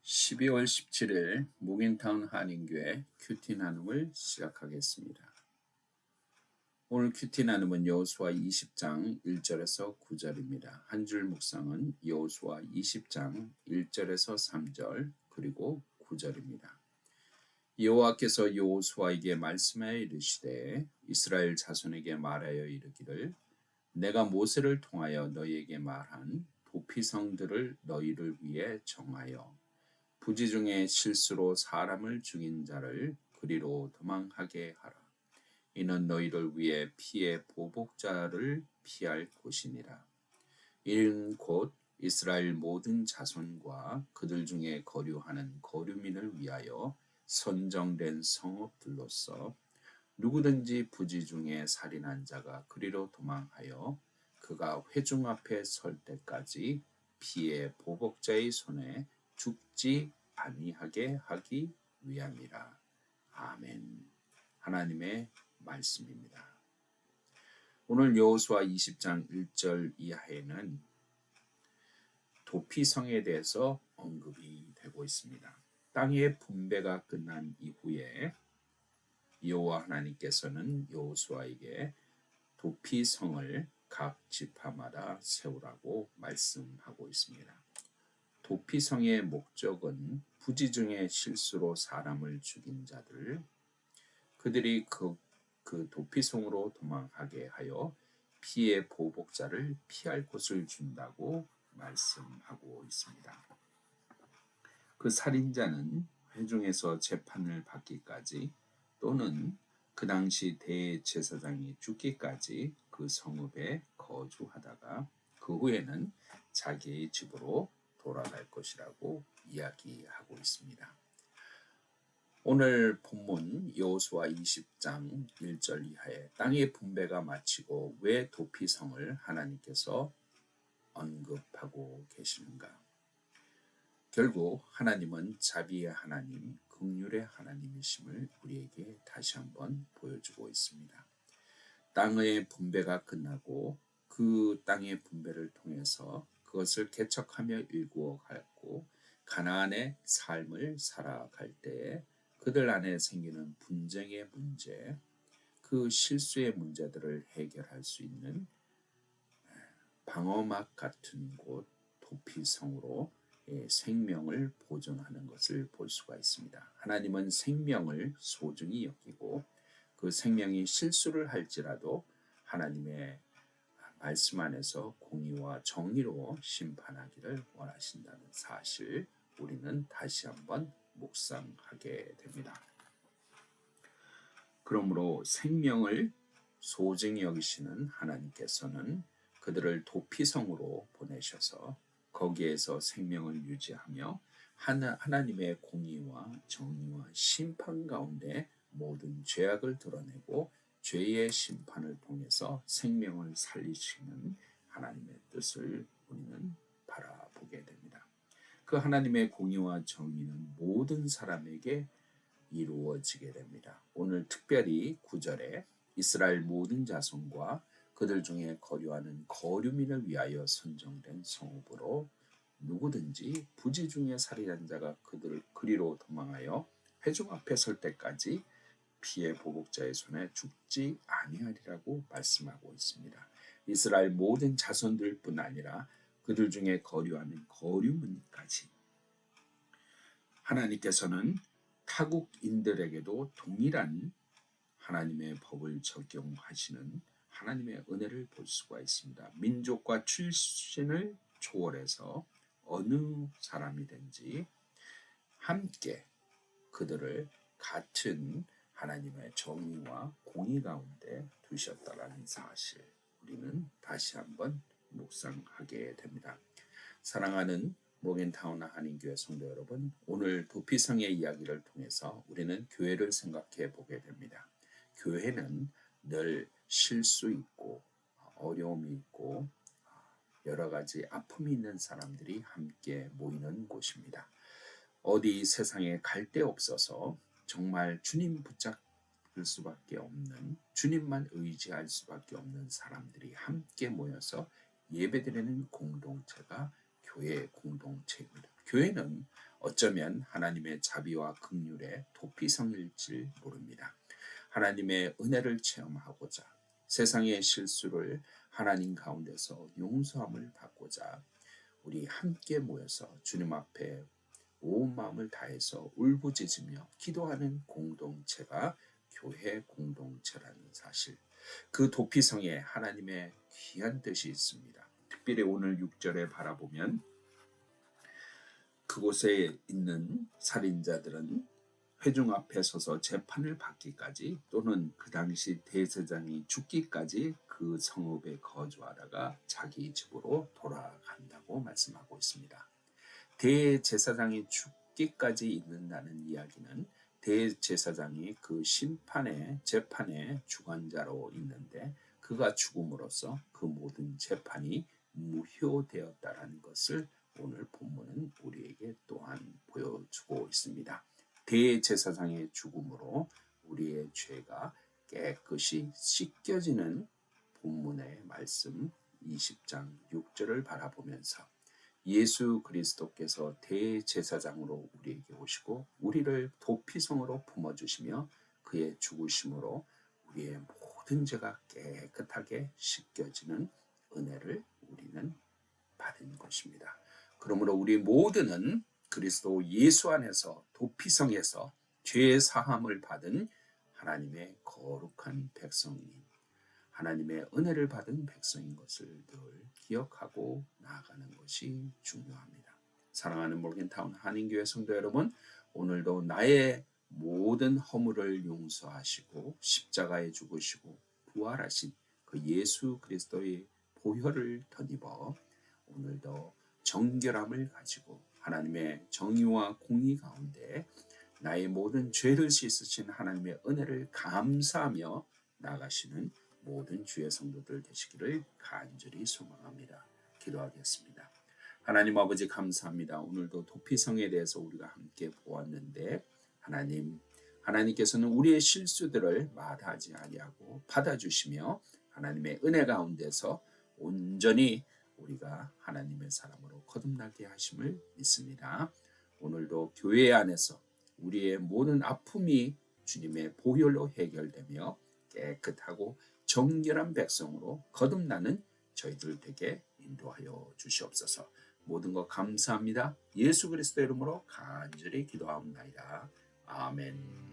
12월 17일 무긴타운 한인교회 큐티 나눔을 시작하겠습니다. 오늘 큐티 나눔은 여호수아 20장 1절에서 9절입니다. 한 줄 묵상은 여호수아 20장 1절에서 3절 그리고 9절입니다. 여호와께서 여호수아에게 말씀하여 이르시되 이스라엘 자손에게 말하여 이르기를 내가 모세를 통하여 너희에게 말한 도피성들을 너희를 위해 정하여 부지 중에 실수로 사람을 죽인 자를 그리로 도망하게 하라. 이는 너희를 위해 피의 보복자를 피할 곳이니라. 이는 곧 이스라엘 모든 자손과 그들 중에 거류하는 거류민을 위하여 선정된 성읍들로서 누구든지 부지 중에 살인한 자가 그리로 도망하여 그가 회중 앞에 설 때까지 피의 보복자의 손에 죽지 아니하게 하기 위함이라. 아멘. 하나님의 말씀입니다. 오늘 여호수아 20장 1절 이하에는 도피성에 대해서 언급이 되고 있습니다. 땅의 분배가 끝난 이후에 여호와 하나님께서는 여호수아에게 도피성을 각 지파마다 세우라고 말씀하고 있습니다. 도피성의 목적은 부지 중에 실수로 사람을 죽인 자들, 그들이 그 도피성으로 도망하게 하여 피의 보복자를 피할 곳을 준다고 말씀하고 있습니다. 그 살인자는 회중에서 재판을 받기까지 또는 그 당시 대제사장이 죽기까지 그 성읍에 거주하다가 그 후에는 자기의 집으로 돌아갈 것이라고 이야기하고 있습니다. 오늘 본문 여호수아 20장 1절 이하에 땅의 분배가 마치고 왜 도피성을 하나님께서 언급하고 계시는가? 결국 하나님은 자비의 하나님, 긍휼의 하나님이심을 우리에게 다시 한번 보여주고 있습니다. 땅의 분배가 끝나고 그 땅의 분배를 통해서 그것을 개척하며 일구어 갔고 가나안의 삶을 살아갈 때에 그들 안에 생기는 분쟁의 문제, 그 실수의 문제들을 해결할 수 있는 방어막 같은 곳 도피성으로 생명을 보존하는 것을 볼 수가 있습니다. 하나님은 생명을 소중히 여기고 그 생명이 실수를 할지라도 하나님의 말씀 안에서 공의와 정의로 심판하기를 원하신다는 사실 우리는 다시 한번 묵상하게 됩니다. 그러므로 생명을 소중히 여기시는 하나님께서는 그들을 도피성으로 보내셔서 거기에서 생명을 유지하며 하나님의 공의와 정의와 심판 가운데 모든 죄악을 드러내고 죄의 심판을 통해서 생명을 살리시는 하나님의 뜻을 우리는 바라보게 됩니다. 그 하나님의 공의와 정의는 모든 사람에게 이루어지게 됩니다. 오늘 특별히 9절에 이스라엘 모든 자손과 그들 중에 거류하는 거류민을 위하여 선정된 성읍으로 누구든지 부지 중에 살인한 자가 그들을 그리로 도망하여 회중 앞에 설 때까지 피의 보복자의 손에 죽지 아니하리라고 말씀하고 있습니다. 이스라엘 모든 자손들뿐 아니라 그들 중에 거류하는 거류민까지 하나님께서는 타국인들에게도 동일한 하나님의 법을 적용하시는 하나님의 은혜를 볼 수가 있습니다. 민족과 출신을 초월해서 어느 사람이든지 함께 그들을 같은 하나님의 정의와 공의 가운데 두셨다라는 사실 우리는 다시 한번 묵상하게 됩니다. 사랑하는 무긴타운 한인교회 성도 여러분, 오늘 도피성의 이야기를 통해서 우리는 교회를 생각해 보게 됩니다. 교회는 늘 실수 있고 어려움이 있고 여러 가지 아픔이 있는 사람들이 함께 모이는 곳입니다. 어디 세상에 갈 데 없어서 정말 주님 붙잡을 수밖에 없는, 주님만 의지할 수밖에 없는 사람들이 함께 모여서 예배드리는 공동체가 교회의 공동체입니다. 교회는 어쩌면 하나님의 자비와 긍휼의 도피성일지 모릅니다. 하나님의 은혜를 체험하고자 세상의 실수를 하나님 가운데서 용서함을 받고자 우리 함께 모여서 주님 앞에 온 마음을 다해서 울부짖으며 기도하는 공동체가 교회 공동체라는 사실, 그 도피성에 하나님의 귀한 뜻이 있습니다. 특별히 오늘 6절에 바라보면 그곳에 있는 살인자들은 회중 앞에 서서 재판을 받기까지 또는 그 당시 대제사장이 죽기까지 그 성읍에 거주하다가 자기 집으로 돌아간다고 말씀하고 있습니다. 대제사장이 죽기까지 있는다는 이야기는 대제사장이 그 재판의 주관자로 있는데 그가 죽음으로써 그 모든 재판이 무효되었다라는 것을 오늘 본문은 우리에게 또한 보여주고 있습니다. 대제사장의 죽음으로 우리의 죄가 깨끗이 씻겨지는 본문의 말씀 20장 6절을 바라보면서 예수 그리스도께서 대제사장으로 우리에게 오시고 우리를 도피성으로 품어주시며 그의 죽으심으로 우리의 모든 죄가 깨끗하게 씻겨지는 은혜를 우리는 받은 것입니다. 그러므로 우리 모두는 그리스도 예수 안에서 도피성에서 죄 사함을 받은 하나님의 거룩한 백성인, 하나님의 은혜를 받은 백성인 것을 늘 기억하고 나아가는 것이 중요합니다. 사랑하는 몰겐타운 한인교회 성도 여러분, 오늘도 나의 모든 허물을 용서하시고 십자가에 죽으시고 부활하신 그 예수 그리스도의 보혈을 덧입어 오늘도 정결함을 가지고 하나님의 정의와 공의 가운데 나의 모든 죄를 씻으신 하나님의 은혜를 감사하며 나가시는 모든 주의 성도들 되시기를 간절히 소망합니다. 기도하겠습니다. 하나님 아버지 감사합니다. 오늘도 도피성에 대해서 우리가 함께 보았는데 하나님께서는 우리의 실수들을 마다하지 아니하고 받아주시며 하나님의 은혜 가운데서 온전히 우리가 하나님의 사람으로 거듭나게 하심을 믿습니다. 오늘도 교회 안에서 우리의 모든 아픔이 주님의 보혈로 해결되며 깨끗하고 정결한 백성으로 거듭나는 저희들 되게 인도하여 주시옵소서. 모든 것 감사합니다. 예수 그리스도 이름으로 간절히 기도하옵나이다. 아멘.